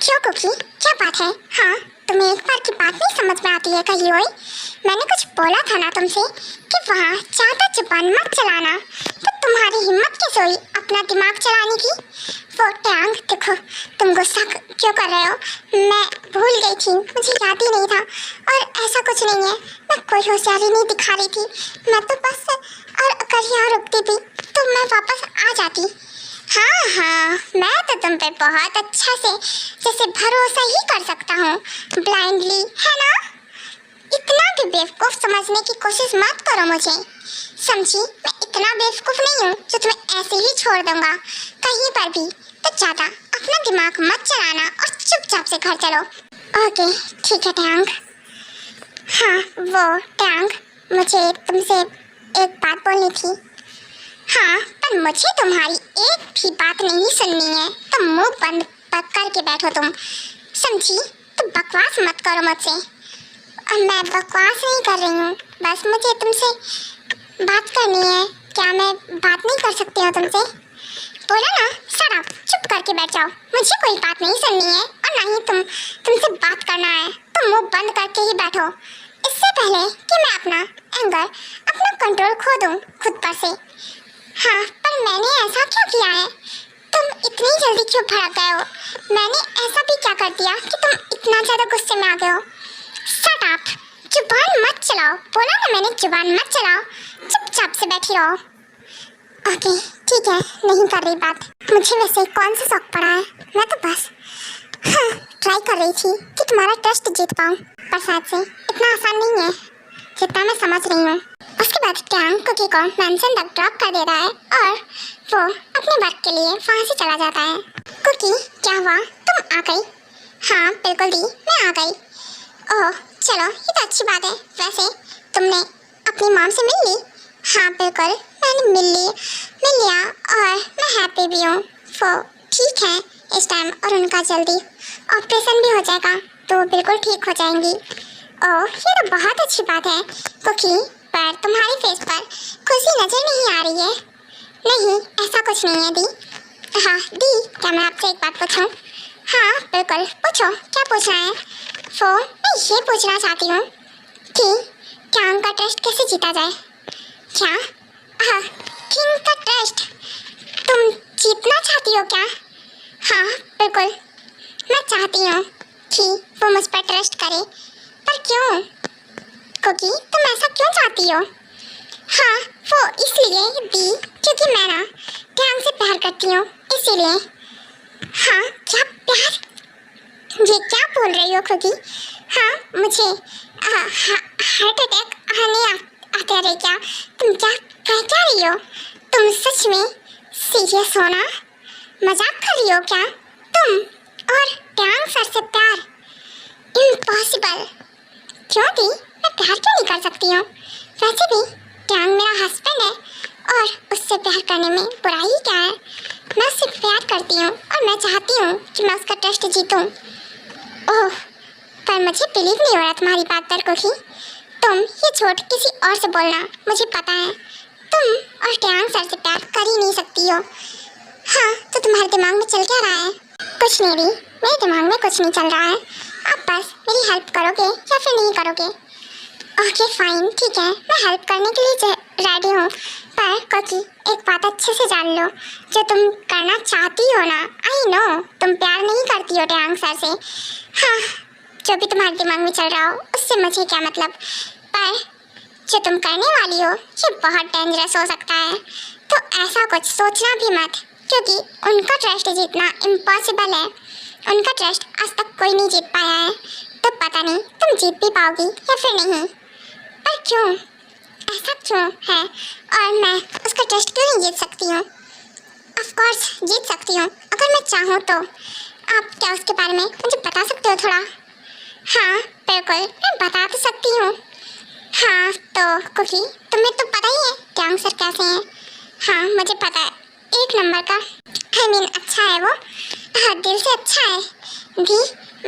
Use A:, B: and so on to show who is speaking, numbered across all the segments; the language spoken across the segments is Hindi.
A: क्यों कुकी, क्या बात है? हाँ, तुम्हें एक बार की बात नहीं समझ में आती है कहीं? ओए, मैंने कुछ बोला था ना तुमसे कि वहाँ ज़्यादा जुबान मत चलाना, तो तुम्हारी हिम्मत कैसे हुई अपना दिमाग चलाने की? वो टैंग देखो, तुम गुस्सा क्यों कर रहे हो? मैं भूल गई थी, मुझे याद ही नहीं था। और ऐसा कुछ नहीं है, मैं कोई होशियारी नहीं दिखा रही थी, मैं तो बस और अगर यहाँ रुकती भी तो मैं वापस आ जाती। हाँ हाँ, मैं तो तुम पे बहुत अच्छा से जैसे भरोसा ही कर सकता हूँ ब्लाइंडली, है ना? इतना भी बेवकूफ़ समझने की कोशिश मत करो मुझे, समझी? मैं इतना बेवकूफ़ नहीं हूँ जो तुम्हें ऐसे ही छोड़ दूँगा कहीं पर भी। तो ज़्यादा अपना दिमाग मत चलाना और चुपचाप से घर चलो। ओके ठीक है टैंग। हाँ वो टैंग, मुझे तुमसे एक बात बोलनी थी। हाँ, पर मुझे तुम्हारी एक भी बात नहीं सुननी है, तो मुंह बंद करके बैठो तुम, समझी? तो बकवास मत करो मुझसे। और मैं बकवास नहीं कर रही हूँ, बस मुझे तुमसे बात करनी है। क्या मैं बात नहीं कर सकती हूँ तुमसे? बोला ना, शट अप, चुप करके बैठ जाओ। मुझे कोई बात नहीं सुननी है और ना ही तुमसे बात करना है, तो मुंह बंद करके ही बैठो। इससे पहले कि मैं अपना एंगर, अपना कंट्रोल खो दूँ खुद पर से। हाँ, पर मैंने ऐसा क्या किया है? तुम इतनी जल्दी क्यों भड़क गए हो? मैंने ऐसा भी क्या कर दिया कि तुम इतना ज़्यादा गुस्से में आ गए हो? शट अप, जुबान मत चलाओ। बोला ना मैंने, जुबान मत चलाओ, चुपचाप से बैठी रहो। ओके ठीक है, नहीं कर रही बात। मुझे वैसे कौन सा शौक पड़ा है? मैं तो बस ट्राई कर रही थी कि तुम्हारा ट्रस्ट जीत पाऊँ, पर शायद से इतना आसान नहीं है जितना मैं समझ रही हूँ। उसके बाद टैंग कुकी को मैंशन तक ड्रॉप कर देता है और वो अपने वर्क के लिए वहाँ से चला जाता है। कुकी, क्या हुआ? तुम आ गई? हाँ बिल्कुल दी, मैं आ गई। ओह चलो, ये तो अच्छी बात है। वैसे तुमने अपनी मॉम से मिल ली? हाँ बिल्कुल, मैंने मिल लिया और मैं हैप्पी भी हूँ। वो ठीक है इस टाइम, और उनका जल्दी ऑपरेशन भी हो जाएगा, तो बिल्कुल ठीक हो जाएंगी। ओह ये तो बहुत अच्छी बात है कुकी, पर तुम्हारी फेस पर खुशी नजर नहीं आ रही है। नहीं ऐसा कुछ नहीं है दी। हाँ दी, क्या मैं आपसे एक बात पूछूं? हाँ बिल्कुल पूछो, क्या पूछना है? वो मैं ये पूछना चाहती हूँ कि टैंग का ट्रस्ट कैसे जीता जाए? क्या? हाँ, किंग का ट्रस्ट तुम जीतना चाहती हो क्या? हाँ बिल्कुल, मैं चाहती हूँ कि वो मुझ पर ट्रस्ट करे। पर क्यों कुकी, तुम ऐसा क्यों चाहती हो? हाँ वो इसलिए दी, क्योंकि मैं ना टैंग से प्यार करती हूँ, इसीलिए। हाँ क्या प्यार? ये क्या बोल रही हो कुकी? हाँ मुझे हार्ट अटैक आते रहे क्या? तुम क्या कह क्या रही हो? तुम सच में सीरियस हो ना? मजाक कर रही हो क्या तुम? और टैंग सर से प्यार? इम्पॉसिबल। क्यों दी, मैं प्यार क्यों नहीं कर सकती हूँ? वैसे भी टैंग मेरा हस्बैंड है और उससे प्यार करने में बुराई क्या है? मैं उससे प्यार करती हूँ और मैं चाहती हूँ कि मैं उसका ट्रस्ट जीतूँ। ओह, पर मुझे बिलीव नहीं हो रहा तुम्हारी बात पर कुकी। तुम ये छोड़ किसी और से बोलना, मुझे पता है तुम और टैंग सर से प्यार कर ही नहीं सकती हो। हाँ तो तुम्हारे दिमाग में चल क्या रहा है? कुछ नहीं दी, मेरे दिमाग में कुछ नहीं चल रहा है। आप बस मेरी हेल्प करोगे या फिर नहीं करोगे? ओके फाइन, ठीक है, मैं हेल्प करने के लिए रेडी हूँ। पर कुकी एक बात अच्छे से जान लो, जो तुम करना चाहती हो ना, आई नो तुम प्यार नहीं करती हो टैंग सर से। हाँ, जो भी तुम्हारे दिमाग में चल रहा हो उससे मुझे क्या मतलब, पर जो तुम करने वाली हो ये बहुत डेंजरस हो सकता है, तो ऐसा कुछ सोचना भी मत, क्योंकि उनका ट्रस्ट जीतना इम्पॉसिबल है। उनका ट्रस्ट आज तक कोई नहीं जीत पाया है, तो पता नहीं तुम जीत भी पाओगी या फिर नहीं। पर क्यों, ऐसा क्यों है? और मैं उसका ट्रस्ट क्यों नहीं जीत सकती हूँ? ऑफ कोर्स जीत सकती हूँ अगर मैं चाहूँ तो। आप क्या उसके बारे में मुझे बता सकते हो थोड़ा? हाँ बिल्कुल, मैं बता तो सकती हूँ। हाँ तो कुकी, तुम्हें तो पता ही है टैंग सर कैसे हैं। हाँ मुझे पता है, एक नंबर का, आई मीन अच्छा है वो। हाँ दिल से अच्छा है दी,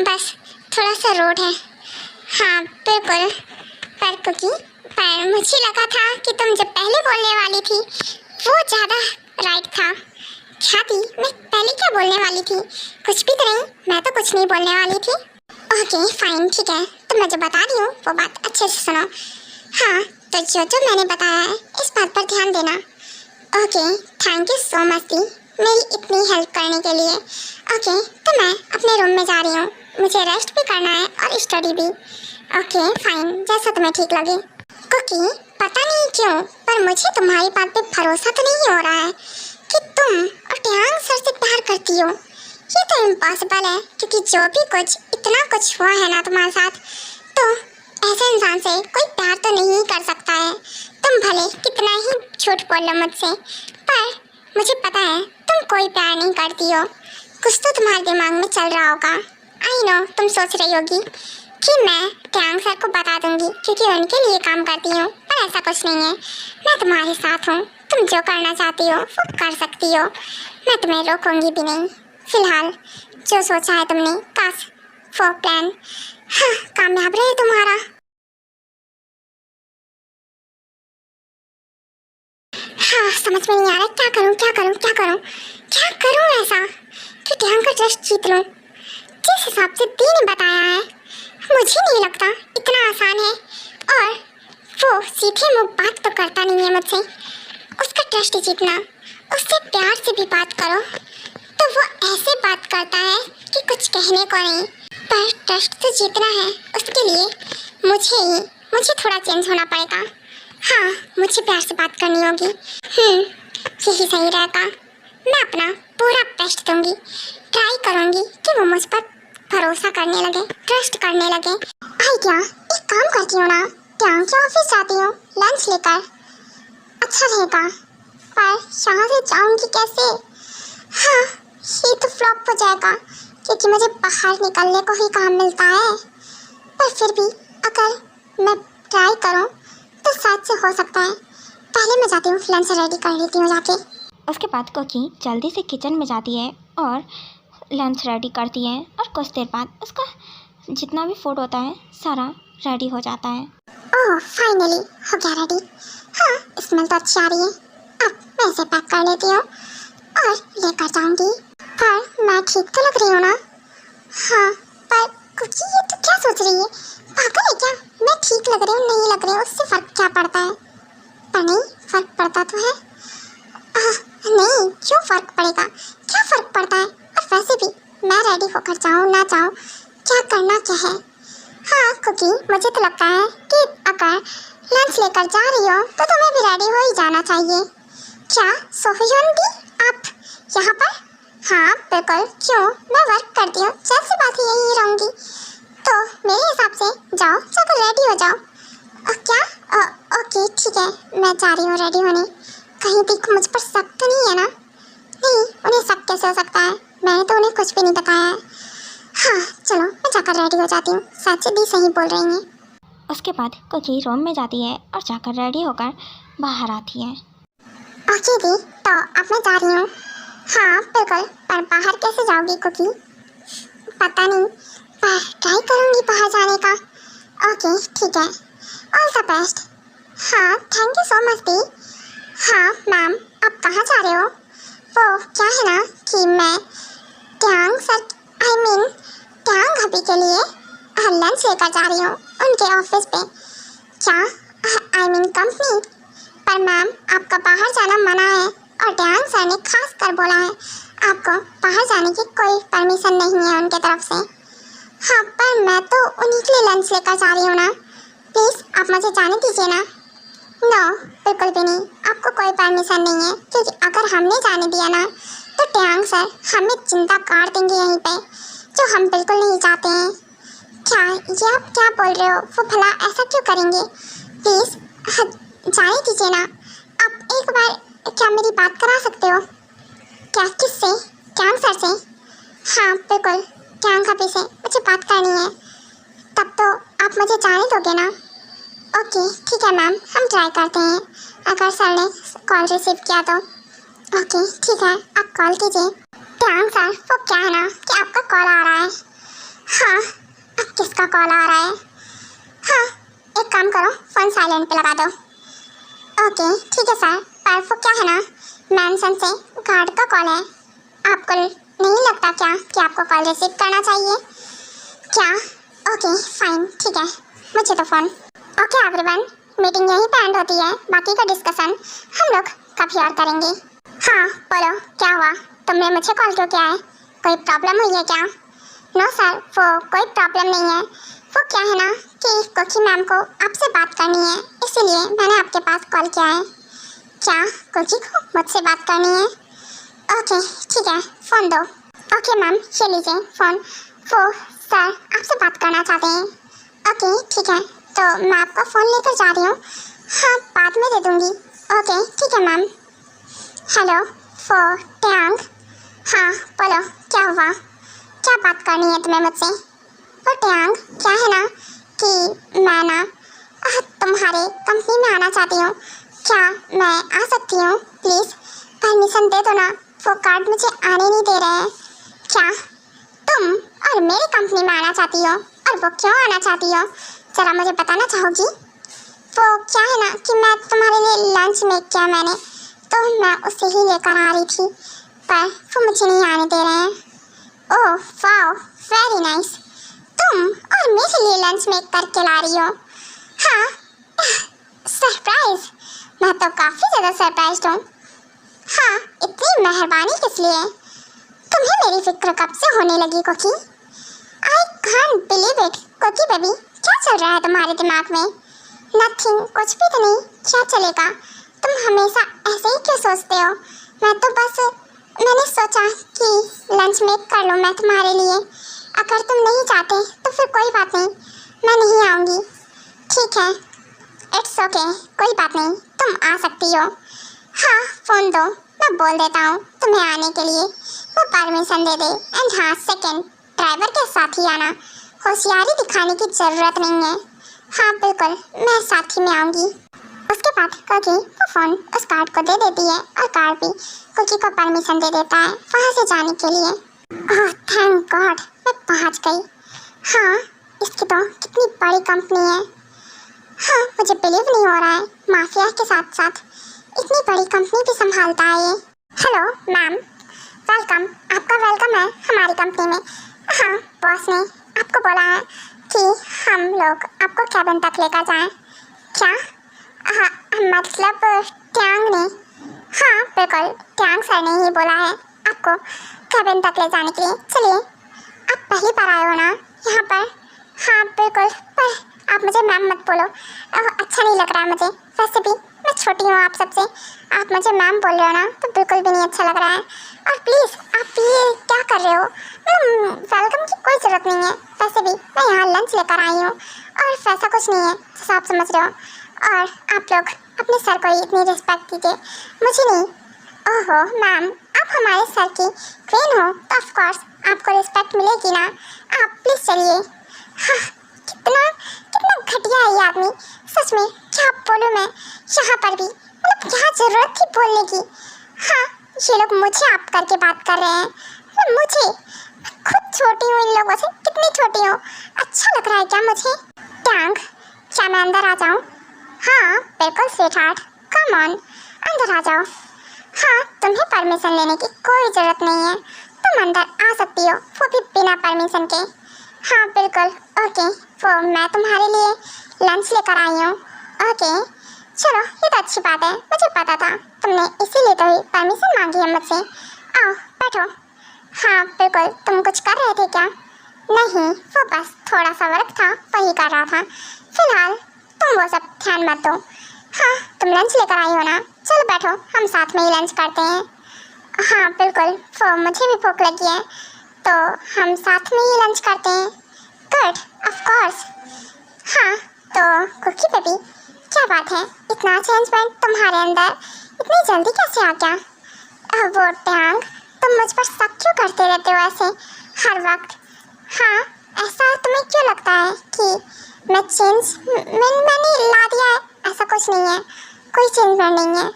A: बस थोड़ा सा रूड है। हाँ बिल्कुल, पर कुकी, पर मुझे लगा था कि तुम जो पहले बोलने वाली थी वो ज़्यादा राइट था। ख्याति, मैं पहले क्या बोलने वाली थी? कुछ भी तो नहीं, मैं तो कुछ नहीं बोलने वाली थी। ओके फाइन, ठीक है, तो मैं जो बता रही हूँ वो बात अच्छे से सुनो। हाँ, तो जो जो मैंने बताया है इस बात पर ध्यान देना। Okay, thank you so much दी मेरी इतनी हेल्प करने के लिए। ओके, तो मैं अपने रूम में जा रही हूँ, मुझे रेस्ट भी करना है और स्टडी भी। ओके फाइन, जैसा तुम्हें ठीक लगे। कुकी, पता नहीं क्यों पर मुझे तुम्हारी बात पे भरोसा तो नहीं हो रहा है कि तुम और टियांग सर से प्यार करती हो। ये तो इम्पॉसिबल है, क्योंकि जो भी कुछ इतना कुछ हुआ है ना तुम्हारे साथ, तो ऐसे इंसान से कोई प्यार तो नहीं कर सकता है। तुम भले कितना ही झूठ बोल लो मुझसे, पर मुझे पता है तुम कोई प्यार नहीं करती हो। कुछ तो तुम्हारे दिमाग में चल रहा होगा। आई नो, तुम सोच रही होगी कि मैं टियांग सर को बता दूंगी क्योंकि उनके लिए काम करती हूँ, पर ऐसा कुछ नहीं है। मैं तुम्हारे साथ हूँ, तुम जो करना चाहती हो वो कर सकती हो, मैं तुम्हें रोकूंगी भी नहीं। फिलहाल जो सोचा है तुमने, काश वो प्लान हाँ कामयाब रहे तुम्हारा। हाँ, समझ में नहीं आ रहा क्या करूँ क्या करूँ क्या करूँ क्या करूँ ऐसा कि टियांग का ट्रस्ट जीत लूँ। जिस हिसाब से दी ने बताया है, मुझे नहीं लगता इतना आसान है। और वो सीधे मुंह बात तो करता नहीं है मुझसे, उसका ट्रस्ट जीतना। उससे प्यार से भी बात करो तो वो ऐसे बात करता है कि कुछ कहने को नहीं। पर ट्रस्ट तो जीतना है, उसके लिए मुझे थोड़ा चेंज होना पड़ेगा। हाँ, मुझे प्यार से बात करनी होगी। यही सही रहेगा। मैं अपना पूरा बेस्ट दूंगी, ट्राई करूंगी कि वो मुझ पर भरोसा करने लगे, ट्रस्ट करने लगे। आइडिया, एक काम करती हूँ ना, टियांग के ऑफिस जाती हूँ लंच लेकर। अच्छा रहेगा, पर यहाँ से जाऊँगी कैसे? हाँ, ये तो फ्लॉप हो जाएगा क्योंकि मुझे बाहर निकलने को ही काम मिलता है। पर फिर भी अगर मैं ट्राई करूँ तो शायद से हो सकता है। पहले मैं जाती हूँ, लंच रेडी कर लेती हूँ जाके।
B: उसके बाद कुकी जल्दी से किचन में जाती है और लंच रेडी करती है, और कुछ देर बाद उसका जितना भी फूड होता है सारा रेडी हो जाता है।
A: ओह, फाइनली हो गया रेडी। हाँ, स्मेल तो अच्छी आ रही है। अब मैं इसे पैक कर लेती हूँ और लेकर जाऊँगी। पर मैं ठीक तो लग रही हूँ ना? हाँ, पर कुकी ये तो क्या सोच रही है? पागल है क्या? मैं ठीक लग रही हूँ नहीं लग रही हूँ उससे फ़र्क क्या पड़ता है? पर नहीं, फ़र्क पड़ता तो है। नहीं, क्यों फ़र्क पड़ेगा? क्या फ़र्क पड़ता है? और वैसे भी मैं रेडी होकर जाऊँ ना जाऊँ, क्या करना क्या है? हाँ कुकी, मुझे तो लगता है कि अगर लंच लेकर जा रही हो तो तुम्हें भी रेडी हो ही जाना चाहिए। क्या सोहयोन भी आप यहाँ पर? हाँ बिल्कुल, क्यों? मैं वर्क करती हूँ, जैसी बात है यही रहूँगी। तो मेरे हिसाब से जाओ, जाकर रेडी हो जाओ। क्या? ओके ठीक है, मैं जा रही हूँ रेडी होने। कहीं भी मुझ पर शक तो नहीं है ना? नहीं, उन्हें शक कैसे हो सकता है? मैंने तो उन्हें कुछ भी नहीं बताया है। हाँ चलो, मैं जाकर रेडी हो जाती हूँ, सच भी सही बोल रही हैं।
B: उसके बाद कुकी रूम में जाती है और जाकर रेडी होकर बाहर आती है।
A: ओके दी, तो अब मैं जा रही हूँ। हाँ बिल्कुल, पर बाहर कैसे जाओगी कुकी? पता नहीं, पर ट्राई करूँगी बाहर जाने का। ओके ठीक है, ऑल द बेस्ट। हाँ थैंक यू सो मच दी। हाँ मैम, आप कहाँ जा रहे हो? वो क्या है ना कि मैं टियांग सर टियांग अभी के लिए लंच लेकर जा रही हूँ उनके ऑफिस पे। क्या? कंपनी? पर मैम आपका बाहर जाना मना है और टियांग सर ने खास कर बोला है आपको बाहर जाने की कोई परमिशन नहीं है उनके तरफ से। हाँ, पर मैं तो उन्हीं के लिए लंच लेकर जा रही हूँ ना, प्लीज़ आप मुझे जाने दीजिए ना। नो, बिल्कुल भी नहीं, आपको कोई परमिशन नहीं है, क्योंकि अगर हमने जाने दिया ना तो टियांग सर हमें जिंदा काट देंगे यहीं पे, जो हम बिल्कुल नहीं चाहते हैं। क्या ये आप क्या बोल रहे हो? वो भला ऐसा क्यों करेंगे? प्लीज़ जाने दीजिए ना। आप एक बार क्या मेरी बात करा सकते हो? क्या? किससे? टियांग सर से? हाँ बिल्कुल, टियांग अभी से मुझे बात करनी है। तब तो आप मुझे जाने दोगे ना? ओके ठीक है मैम, हम ट्राई करते हैं, अगर सर ने कॉल रिसीव किया तो। ओके ठीक है, आप कॉल कीजिए। टियांग सर, वो क्या है ना कि आपका कॉल आ रहा है। हाँ, अब किसका कॉल आ रहा है? हाँ, एक काम करो, फ़ोन साइलेंट पे लगा दो। ओके ठीक है सर, पर वो क्या है ना मैंशन से गार्ड का कॉल है। आपको नहीं लगता क्या कि आपको कॉल रिसीव करना चाहिए क्या? ओके फाइन, ठीक है, मुझे तो फ़ोन। ओके एवरीवन, मीटिंग यहीं पे एंड होती है, बाकी का डिस्कशन हम लोग कभी और करेंगे। हाँ बोलो, क्या हुआ? तुमने मुझे कॉल क्यों किया है? कोई प्रॉब्लम हुई है क्या? नो सर, वो कोई प्रॉब्लम नहीं है। वो क्या है ना कि कोकी मैम को आपसे बात करनी है, इसीलिए मैंने आपके पास कॉल किया है। क्या कोकी को मुझसे बात करनी है? ओके ठीक है, फ़ोन दो। ओके मैम, ये लीजिए फ़ोन। वो सर आपसे बात करना चाहते हैं। ओके ठीक है, तो मैं आपका फ़ोन लेकर जा रही हूँ। हाँ बाद में दे दूँगी। ओके ठीक है मैम। हेलो फो ट्यांग। हाँ बोलो, क्या हुआ? क्या बात करनी है तुम्हें मुझसे? वो ट्यांग, क्या है ना कि मैं ना तुम्हारे कंपनी में आना चाहती हूँ। क्या मैं आ सकती हूँ? प्लीज़ परमिशन दे दो ना, वो गार्ड मुझे आने नहीं दे रहे हैं। क्या तुम और मेरी कंपनी में आना चाहती हो? और वो क्यों आना चाहती हो, ज़रा मुझे बताना चाहोगी? वो क्या है ना कि मैं तुम्हारे लिए लंच मेक किया मैंने, तो मैं उसे ही लेकर आ रही थी, पर वो मुझे नहीं आने दे रहे हैं। Oh wow, very nice. तुम और मेरे लिए लंच मेक करके ला रही हो? हाँ सरप्राइज, मैं तो काफ़ी ज़्यादा सरप्राइज्ड हूँ। हाँ इतनी मेहरबानी किस लिए? तुम्हें मेरी फिक्र कब से होने लगी कोकी? I can't believe it. कोकी बेबी, क्या चल रहा है तुम्हारे दिमाग में? नथिंग, कुछ भी तो नहीं। क्या चलेगा? तुम हमेशा ऐसे ही क्यों सोचते हो? मैं तो बस मैंने सोचा कि लंच मेक कर लूँ मैं तुम्हारे लिए। अगर तुम नहीं चाहते तो फिर कोई बात नहीं, मैं नहीं आऊँगी। ठीक है, इट्स ओके, कोई बात नहीं, तुम आ सकती हो। हाँ फ़ोन दो, मैं बोल देता हूँ तुम्हें आने के लिए, वो परमिशन दे दे। एंड हाँ सेकंड, ड्राइवर के साथ ही आना, होशियारी दिखाने की ज़रूरत नहीं है। हाँ बिल्कुल, मैं साथ ही में आऊँगी। उसके बाद कोकी वो फ़ोन उस गार्ड को दे देती है और गार्ड भी कोकी को परमिशन दे देता है वहाँ से जाने के लिए। ओह थैंक गॉड, मैं पहुँच गई। हाँ इसकी तो कितनी बड़ी कंपनी है। हाँ मुझे बिलीव नहीं हो रहा है, माफिया के साथ साथ इतनी बड़ी कंपनी भी संभालता है ये। हेलो मैम, वेलकम, आपका वेलकम है हमारी कंपनी में। हाँ बॉस ने आपको बोला है कि हम लोग आपको कैबिन तक लेकर जाएं। क्या? हाँ मतलब ट्यांग ने। हाँ बिल्कुल, ट्यांग सर ने ही बोला है आपको कैबिन तक ले जाने के लिए। चलिए, आप पहली बार आए हो ना यहाँ पर? हाँ बिल्कुल, पर आप मुझे मैम मत बोलो, अच्छा नहीं लग रहा है मुझे। वैसे भी मैं छोटी हूँ आप सबसे, आप मुझे मैम बोल रहे हो ना तो बिल्कुल भी नहीं अच्छा लग रहा है। और प्लीज़ आप ये क्या कर रहे हो? वेलकम की कोई ज़रूरत नहीं है, वैसे भी मैं यहाँ लंच लेकर आई हूँ और वैसा कुछ नहीं है जैसा आप समझ रहे हो। और आप लोग अपने सर को इतनी रिस्पेक्ट दीजिए, मुझे नहीं। ओहो मैम, आप हमारे सर की क्वीन हो तो ऑफ कोर्स आपको रिस्पेक्ट मिलेगी ना। आप प्लीज़ चलिए। हाँ कितना कितना घटिया है ये आदमी, सच में क्या बोलूँ मैं यहाँ पर भी, मतलब क्या ज़रूरत थी बोलने की। हाँ ये लोग मुझे आप करके बात कर रहे हैं, मुझे, खुद छोटी हूँ इन लोगों से, कितनी छोटी हूँ। अच्छा लग रहा है क्या मुझे? टैंक, क्या मैं अंदर आ जाऊँ? हाँ बिल्कुल स्वीटहार्ट, कम ऑन अंदर आ जाओ। हाँ तुम्हें परमिशन लेने की कोई ज़रूरत नहीं है, तुम अंदर आ सकती हो, वो भी बिना परमिशन के। हाँ बिल्कुल ओके, वो मैं तुम्हारे लिए लंच लेकर आई हूँ। ओके चलो, ये तो अच्छी बात है, मुझे पता था तुमने इसीलिए तो ही परमिशन मांगी है मुझसे। आओ बैठो। हाँ बिल्कुल, तुम कुछ कर रहे थे क्या? नहीं, वो बस थोड़ा सा वर्क था वही कर रहा था। फिलहाल तुम वो सब ध्यान मत दो। हाँ तुम लंच लेकर आई हो ना, चलो बैठो हम साथ में ही लंच करते हैं। हाँ बिल्कुल, वो मुझे भी भूख लगी है तो हम साथ में ही लंच करते हैं। Good, of course. हाँ तो कुकी बेबी, क्या बात है, इतना चेंजमेंट तुम्हारे अंदर इतनी जल्दी कैसे आ गया? वो टैंग, तुम मुझ पर शक क्यों करते रहते हो ऐसे हर वक्त? हाँ ऐसा तुम्हें क्यों लगता है कि मैं मैंने ला दिया है? ऐसा कुछ नहीं है, कोई चेंजमेंट नहीं है।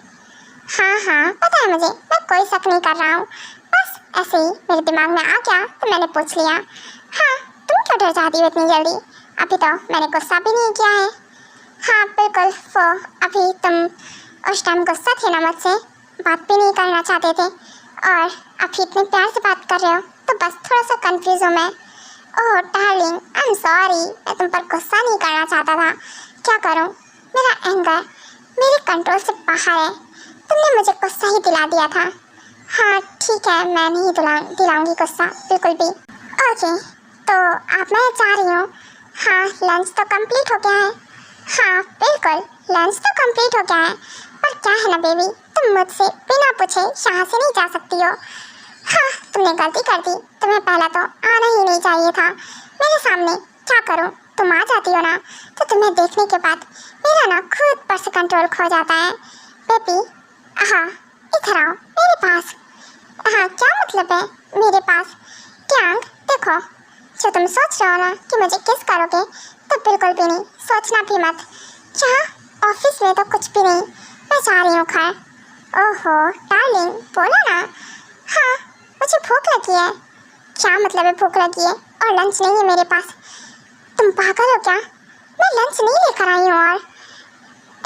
A: हाँ पता है मुझे, मैं कोई शक नहीं कर रहा हूँ, बस ऐसे ही मेरे दिमाग में आ गया तो मैंने पूछ लिया। हाँ तुम क्यों डर जाती हो इतनी जल्दी? अभी तो मैंने गुस्सा भी नहीं किया है। हाँ बिल्कुल, वो अभी तुम उस टाइम गुस्सा थे ना मुझसे, बात भी नहीं करना चाहते थे और अभी इतने प्यार से बात कर रहे हो तो बस थोड़ा सा कंफ्यूज हूँ मैं। ओह डार्लिंग, आई एम सॉरी, मैं तुम पर गुस्सा नहीं करना चाहता था। क्या करूँ, मेरा एंगर मेरे कंट्रोल से बाहर है। तुमने मुझे गुस्सा ही दिला दिया था। हाँ ठीक है, मैं नहीं दिलाऊंगी गुस्सा बिल्कुल भी। ओके, तो अब मैं जा रही हूँ। हाँ, लंच तो कंप्लीट हो गया है। हाँ बिल्कुल, लंच तो कंप्लीट हो गया है, पर क्या है ना बेबी, तुम मुझसे बिना पूछे यहाँ से नहीं जा सकती हो। हाँ, तुमने गलती कर दी, तुम्हें पहला तो आना ही नहीं चाहिए था मेरे सामने। क्या करूँ, तुम आ जाती हो ना तो तुम्हें देखने के बाद मेरा ना खुद पर से कंट्रोल खो जाता है। बेबी हाँ, इधर आओ मेरे पास। हाँ क्या मतलब है मेरे पास? ट्यांग देखो, जो तुम सोच रहे हो ना कि मुझे किस करोगे, तो बिल्कुल भी नहीं, सोचना भी मत। क्या ऑफिस में तो कुछ भी नहीं, मैं जा रही हूँ घर। ओहो डार्लिंग, बोलो ना। हाँ मुझे भूख लगी है। क्या मतलब है भूख लगी है और लंच नहीं है मेरे पास? तुम पागल हो क्या? मैं लंच नहीं लेकर आई हूँ और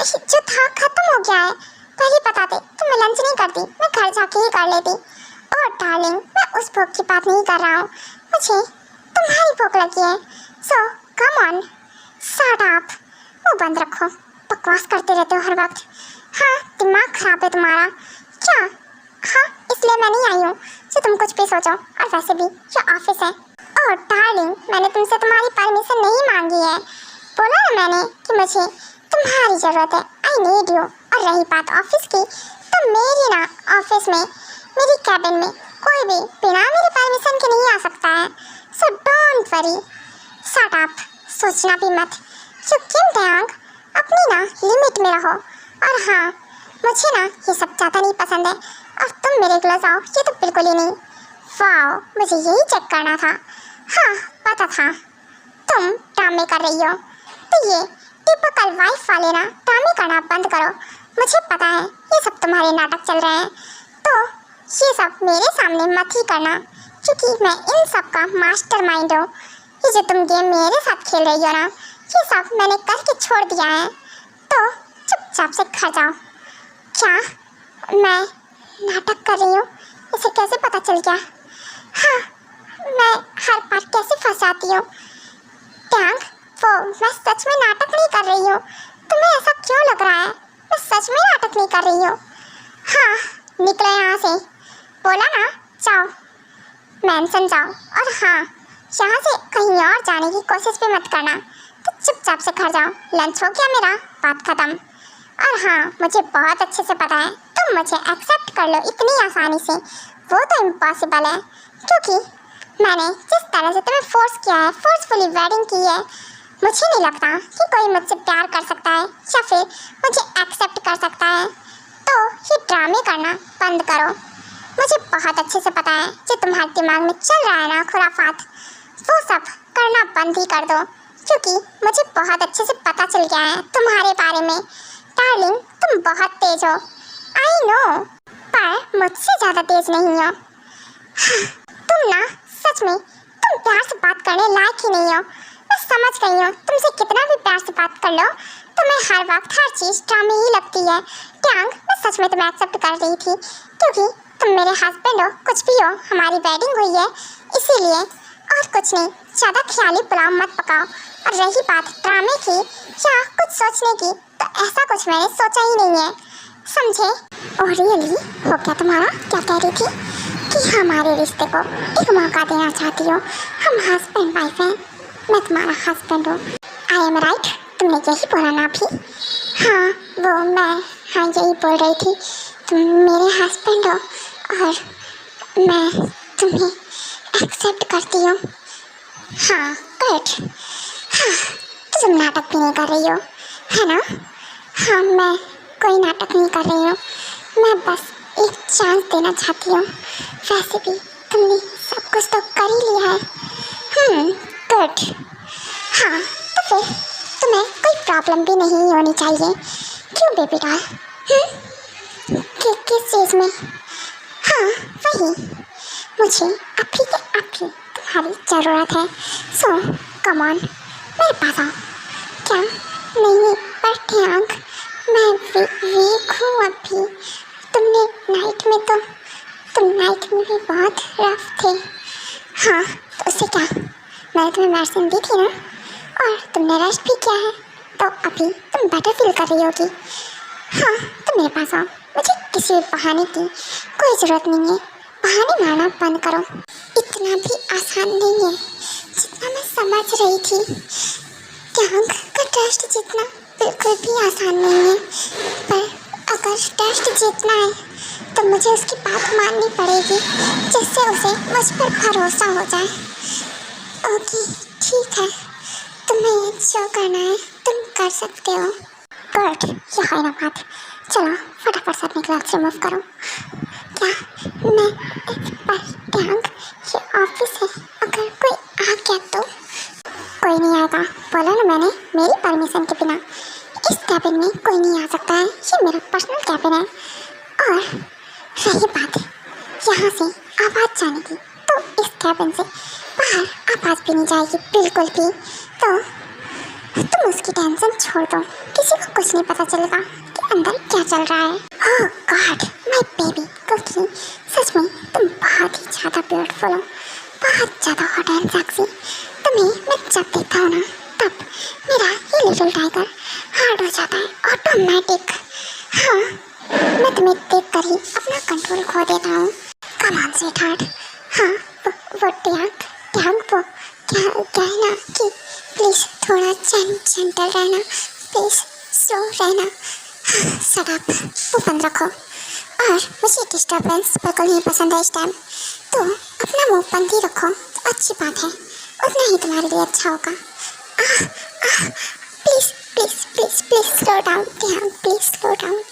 A: जो था खत्म हो गया है। पहले बताते तो मैं लंच नहीं करती, मैं घर जाके ही कर लेती। ओह डार्लिंग, मैं उस भूख की बात नहीं कर रहा हूँ, मुझे तुम्हारी भूख लगी है। सो कम ऑन, शट अप, मुँह बंद रखो, बकवास करते रहते हो हर वक्त। हाँ दिमाग खराब है तुम्हारा क्या? हाँ इसलिए मैं नहीं आई हूँ जो तुम कुछ भी सोचो, और वैसे भी ये ऑफिस है। ओह डार्लिंग, मैंने तुमसे तुम्हारी परमिशन नहीं मांगी है। बोला ना मैंने कि मुझे तुम्हारी ज़रूरत है, आई नीड यू। और रही बात ऑफिस की, तो मेरी ना ऑफिस में, मेरी कैबिन में कोई भी बिना मेरे परमिशन के नहीं आ सकता है। So don't worry, shut up, सोचना भी मत। जो किम टैंग, अपनी ना लिमिट में रहो। और हाँ, मुझे ना ये सब ज़्यादा नहीं पसंद है, और तुम मेरे क्लोज आओ ये तो बिल्कुल ही नहीं। वाओ, मुझे यही चेक करना था। हाँ पता था तुम ड्रामे कर रही हो, तो ये टिपिकल वाइफ वाले ना ड्रामे करना बंद करो। मुझे पता है ये सब तुम्हारे नाटक चल रहे हैं, तो ये सब मेरे सामने मत ही करना, क्योंकि मैं इन सब का मास्टरमाइंड हूँ। ये जो तुम गेम मेरे साथ खेल रही हो ना, ये सब मैंने करके छोड़ दिया है, तो चुपचाप से घर जाओ। क्या मैं नाटक कर रही हूँ, इसे कैसे पता चल गया? हाँ, मैं हर बार कैसे फंस जाती हूँ। टैंग, वो मैं सच में नाटक नहीं कर रही हूँ, तुम्हें ऐसा क्यों लग रहा है? मैं सच में नाटक नहीं कर रही हूँ। हाँ निकलो यहाँ से, बोला ना, जाओ मेंशन जाओ। और हाँ, यहाँ से कहीं और जाने की कोशिश भी मत करना, तो चुपचाप से घर जाओ। लंच हो गया मेरा, बात खत्म। और हाँ, मुझे बहुत अच्छे से पता है तुम मुझे एक्सेप्ट कर लो इतनी आसानी से, वो तो इम्पॉसिबल है, क्योंकि मैंने जिस तरह से तुम्हें फोर्स किया है, फोर्सफुली वेडिंग की है, मुझे नहीं लगता कि कोई मुझसे प्यार कर सकता है या फिर मुझे एक्सेप्ट कर सकता है। तो ये ड्रामे करना बंद करो। मुझे बहुत अच्छे से पता है जो तुम्हारे दिमाग में चल रहा है ना खुराफात, वो सब करना बंद ही कर दो, क्योंकि मुझे बहुत अच्छे से पता चल गया है तुम्हारे बारे में। डार्लिंग, तुम बहुत तेज हो, आई नो, पर मुझसे ज़्यादा तेज नहीं हो। तुम ना सच में, तुम प्यार से बात करने लायक ही नहीं हो। मैं समझ गई हूँ, तुमसे कितना भी प्यार से बात कर लो, तुम्हें हर वक्त हर चीज़ ड्रामे ही लगती है। टैंग, मैं सच में तुम्हें एक्सेप्ट कर रही थी, क्योंकि तुम मेरे हस्बैंड हो, कुछ भी हो, हमारी वेडिंग हुई है इसीलिए, और कुछ नहीं। ज़्यादा ख्याली पुलाव मत पकाओ। और रही बात ड्रामे की या कुछ सोचने की, तो ऐसा कुछ मैंने सोचा ही नहीं है, समझे? और रियली हो क्या तुम्हारा? क्या कह रही थी कि हमारे रिश्ते को एक मौका देना चाहती हो? हम हस्बैंड वाइफ हैं, मैं तुम्हारा हस्बैंड हूँ। आई एम राइट, तुमने यही बोला ना अभी? हाँ वो मैं, हाँ यही बोल रही थी, तुम मेरे हस्बैंड हो और मैं तुम्हें एक्सेप्ट करती हूँ। हाँ गुड। हाँ, तो तुम नाटक भी नहीं कर रही हो, है ना? हाँ, मैं कोई नाटक नहीं कर रही हूँ, मैं बस एक चांस देना चाहती हूँ। वैसे भी तुमने सब कुछ तो कर ही लिया है। गुड। हाँ, तो फिर तुम्हें कोई प्रॉब्लम भी नहीं होनी चाहिए, क्यों बेबी डॉल? किस चीज़ में? हाँ वही, मुझे अभी के अभी तुम्हारी ज़रूरत है। सो कम ऑन, मेरे पास आओ। क्या नहीं, पर टैंग, मैं वीक हूँ अभी, नाइट में भी बहुत रफ थे। हाँ तो उससे क्या, मैंने तुम्हें मेडिसिन दी थी ना, और तुमने रेस्ट भी किया है, तो अभी तुम बेटर फील कर रही होगी। हाँ तो मेरे पास आओ, मुझे किसी भी बहाने की कोई ज़रूरत नहीं है। बहाने मारना बंद करो, इतना भी आसान नहीं है जितना मैं समझ रही थी। टैंक का टेस्ट जीतना बिल्कुल भी आसान नहीं है, पर अगर टेस्ट जीतना है तो मुझे उसकी बात माननी पड़ेगी, जिससे उसे मुझ पर भरोसा हो जाए। ओके ठीक है, तुम्हें जो करना है तुम कर सकते हो। गुड, ये है ना बात। चलो फटाफट से अपने ग्लव्स रिमूव करो। क्या मैं पर टैंक, ये ऑफिस है, अगर कोई आ गया तो? कोई नहीं आएगा, बोला ना मैंने, मेरी परमिशन के बिना इस कैबिन में कोई नहीं आ सकता है। ये मेरा पर्सनल कैबिन है। और रही बात यहाँ से आवाज़ जाने की, तो इस कैबिन से बाहर आवाज़ भी नहीं जाएगी बिल्कुल भी। तो तुम उसकी टेंशन छोड़ दो, किसी को कुछ नहीं पता चलेगा कि अंदर क्या चल रहा है। ओह गॉड माय बेबी कुकी, सच में तुम बहुत ही ज़्यादा ब्यूटीफुल हो, बहुत ज़्यादा हॉट एंड सेक्सी। तुम्हें मैं जब देखता हूँ ना, तब मेरा ये लिटिल टाइगर हार्ड हो जाता है ऑटोमेटिक। हाँ मैं तुम्हें देख कर ही अपना कंट्रोल खो देता हूँ। Come on sweetheart. हाँ वो टैंक वो क्या है ना कि प्लीज़ थोड़ा जेंटल रहना, प्लीज़ स्लो रहना। शट अप, वो बंद रखो। और मुझे डिस्टर्बेंस बिल्कुल नहीं पसंद है इस टाइम, तो अपना मुंह बंद ही रखो तो अच्छी बात है, उतना ही तुम्हारे लिए अच्छा होगा। Please please please please slow down Tank, please slow down.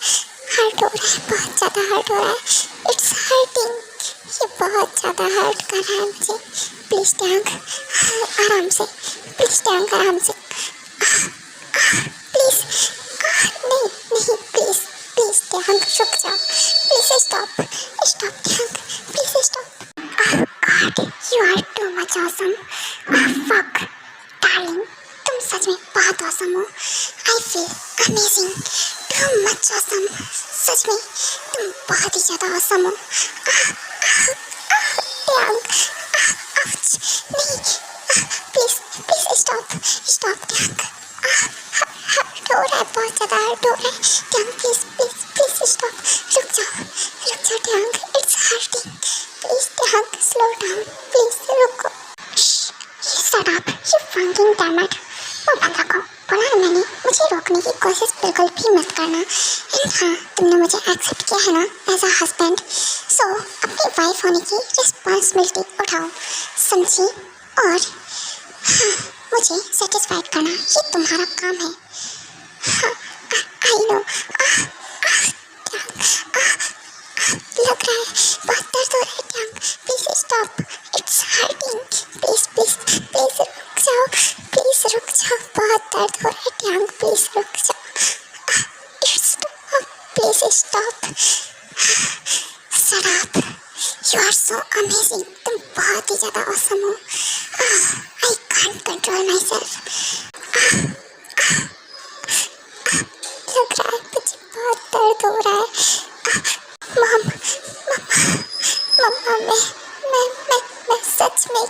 A: Hurt हो रहा है, बहुत ज़्यादा हर्ट हो रहा है, इट्स हर्टिंग, ये बहुत ज़्यादा हर्ट कर रहा है मुझे। प्लीज़ टैंक आराम से, प्लीज़ टैंक आराम से, प्लीज़ नहीं नहीं प्लीज़ प्लीज़ टैंक रुक जाओ, please stop stop Tank, please stop. God you are too much awesome. Fuck darling, तुम सच में बहुत ऑसम हो। I feel amazing, too much awesome, सच में तुम बहुत ही ज़्यादा ऑसम हो। टैंक नहीं, please please stop stop Tank, hurt हो रहा है, बहुत ज़्यादा हर्ट हो रहा है Tank, please please please stop, रुक जाओ Tank, it's hurting, please Tank slow down, please रुको। Shut up you fucking damn it, वो बंद रखो, बोला ना मैंने, मुझे रोकने की कोशिश बिल्कुल भी मत करना। एंड हाँ तुमने मुझे एक्सेप्ट किया है ना एज अ हस्बैंड, सो अपनी वाइफ होने की रिस्पॉन्सिबिलिटी उठाओ, समझी? और हाँ मुझे सेटिस्फाइड करना ये तुम्हारा काम है। हाँ आई नो, लग रहा है बहुत दर्द हो रहा है Tank, please stop, it's hurting, please please please रुक जाओ, बहुत दर्द हो रहा है टैंक, प्लीज़ रुक जाओ, please stop. Shut up, you are so amazing, तुम बहुत ही ज़्यादा ऑसम हो। आई कांट कंट्रोल माई सेल्फ। लग रहा है मुझे बहुत दर्द हो रहा है। मम्मा मैं सच में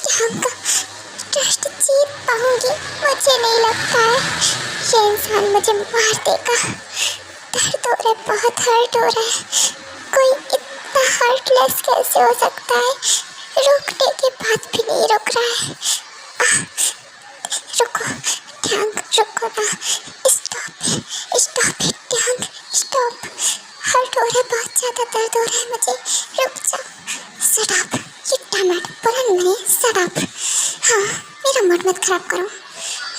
A: यहाँ का ट्रस्ट जीत पाऊंगी, मुझे नहीं लगता है। ये इंसान मुझे मार देगा, दर्द हो रहा है, बहुत हर्ट हो रहा है, कोई इतना हार्टलेस कैसे हो सकता है, रुकने के बाद भी नहीं रुक रहा है। रुको टैंक, रुको ना, stop it Tank, stop, hurt हो रहा है, बहुत ज़्यादा दर्द हो रहा है मुझे, रुक जाओ। Shut up you damn it, बोला ना मैंने, शट अप। हाँ मेरा मूड मत खराब करो,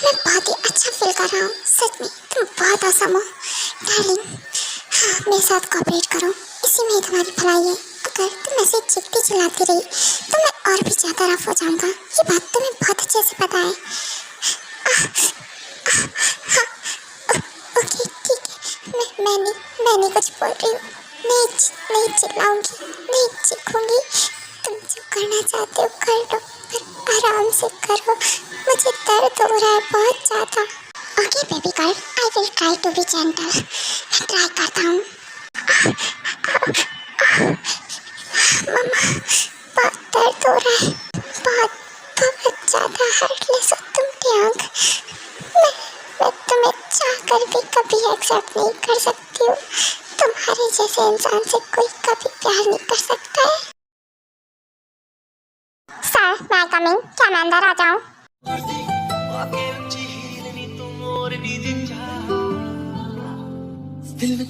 A: मैं बहुत ही अच्छा फील कर रहा हूँ, सच में तुम बहुत आसम हो डार्लिंग। हाँ मेरे साथ कोऑपरेट करो, इसी में ही तुम्हारी भलाई है। अगर तुम ऐसे चिकती चलाती रही तो मैं और भी ज़्यादा रफ हो जाऊँगा, ये बात तुम्हें बहुत अच्छे से पता है। ओके ठीक है, मैं नहीं कुछ बोल रही हूँ, नहीं चिल्लाऊंगी, नहीं चीखूंगी, तुम जो करना चाहते हो कर लो, पर आराम से करो, मुझे दर्द हो रहा है बहुत ज़्यादा। Okay baby girl, I will try to be gentle, मैं ट्राई करता हूँ। बहुत दर्द हो रहा है, बहुत ज़्यादा हर्टलेस हो तुम ट्यांग। मैं तुम्हें चाहकर भी कभी एक्सेप्ट नहीं कर सकती हूँ। तुम्हारे जैसे इंसान से कोई कभी प्यार नहीं कर सकता है। सर, मैं कमिंग, क्या मैं अंदर आ जाऊँ?
C: दिल में